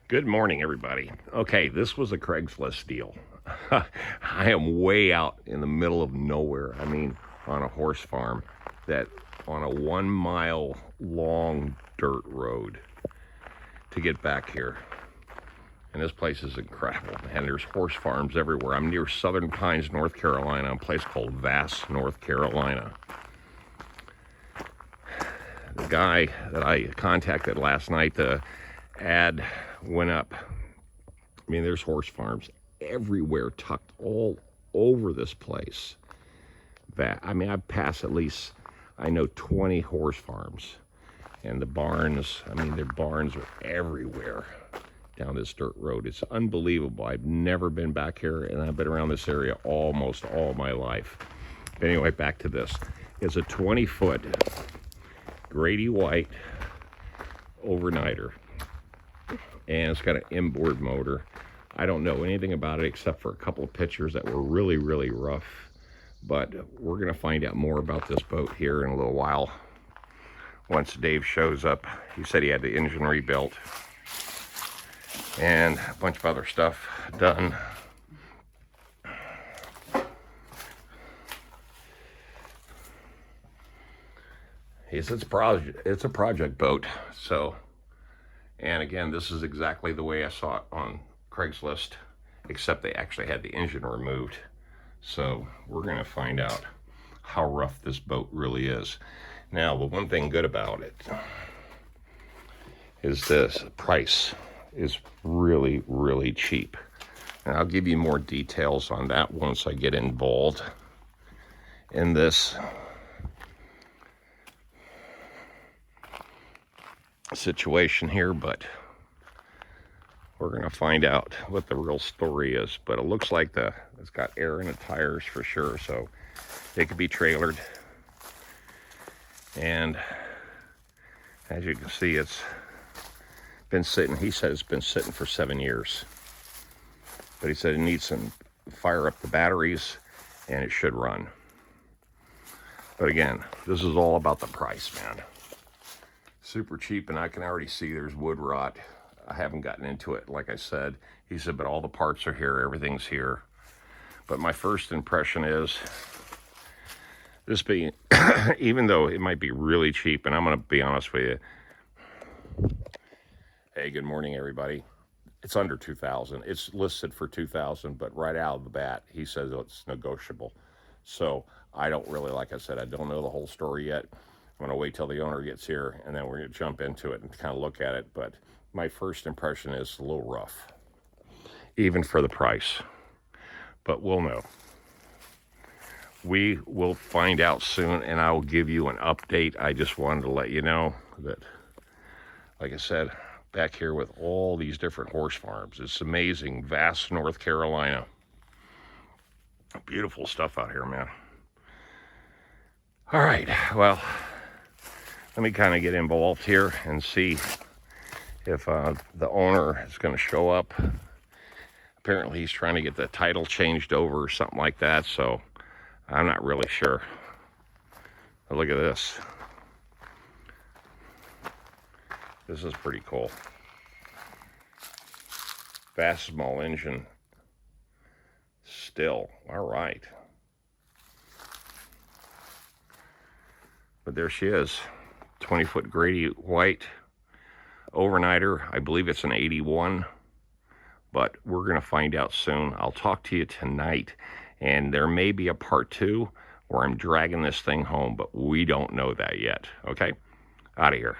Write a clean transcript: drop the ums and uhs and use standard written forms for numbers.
Good morning, everybody. Okay, this was a Craigslist deal. I am way out in the middle of nowhere. I mean, on a horse farm that on a 1 mile long dirt road to get back here. And this place is incredible, and there's horse farms everywhere. I'm near Southern Pines, North Carolina, a place called Vass, North Carolina. The guy that I contacted last night, the ad went up. I mean, there's horse farms everywhere, tucked all over this place. I mean, I pass at least, I know 20 horse farms. And the barns, I mean, their barns are everywhere down this dirt road. It's unbelievable. I've never been back here, and I've been around this area almost all my life. But anyway, back to this. It's a 20-foot Grady white overnighter. And it's got an inboard motor. I don't know anything about it except for a couple of pictures that were really, really rough. But we're going to find out more about this boat here in a little while. Once Dave shows up, he said he had the engine rebuilt and a bunch of other stuff done. He says it's a project boat. So, and again, this is exactly the way I saw it on Craigslist, except they actually had the engine removed. So we're going to find out how rough this boat really is. Now, the one thing good about it is this price is really, really cheap. And I'll give you more details on that once I get involved in this situation here, but we're going to find out what the real story is. But it looks like it's got air in the tires for sure, so it could be trailered. And as you can see, it's been sitting, he said it's been sitting for 7 years. But he said it needs some fire up the batteries and it should run. But again, this is all about the price, man. Super cheap, and I can already see there's wood rot. I haven't gotten into it, like I said. He said, but all the parts are here, everything's here. But my first impression is, this being, even though it might be really cheap, and I'm going to be honest with you. Hey, good morning, everybody. It's under $2,000. It's listed for $2,000, but right out of the bat, he says it's negotiable. So I don't really, like I said, I don't know the whole story yet. I'm going to wait till the owner gets here, and then we're going to jump into it and kind of look at it. But my first impression is a little rough, even for the price. But we'll know. We will find out soon, and I will give you an update. I just wanted to let you know that, like I said, back here with all these different horse farms. It's amazing. Vass, North Carolina. Beautiful stuff out here, man. All right, well, let me kind of get involved here and see if the owner is going to show up. Apparently he's trying to get the title changed over or something like that, so I'm not really sure. But look at this. This is pretty cool. Fast small engine. Still, all right. But there she is. 20-foot Grady white overnighter. I believe it's an 81. But we're going to find out soon. I'll talk to you tonight. And there may be a part 2 where I'm dragging this thing home, but we don't know that yet. Okay? Out of here.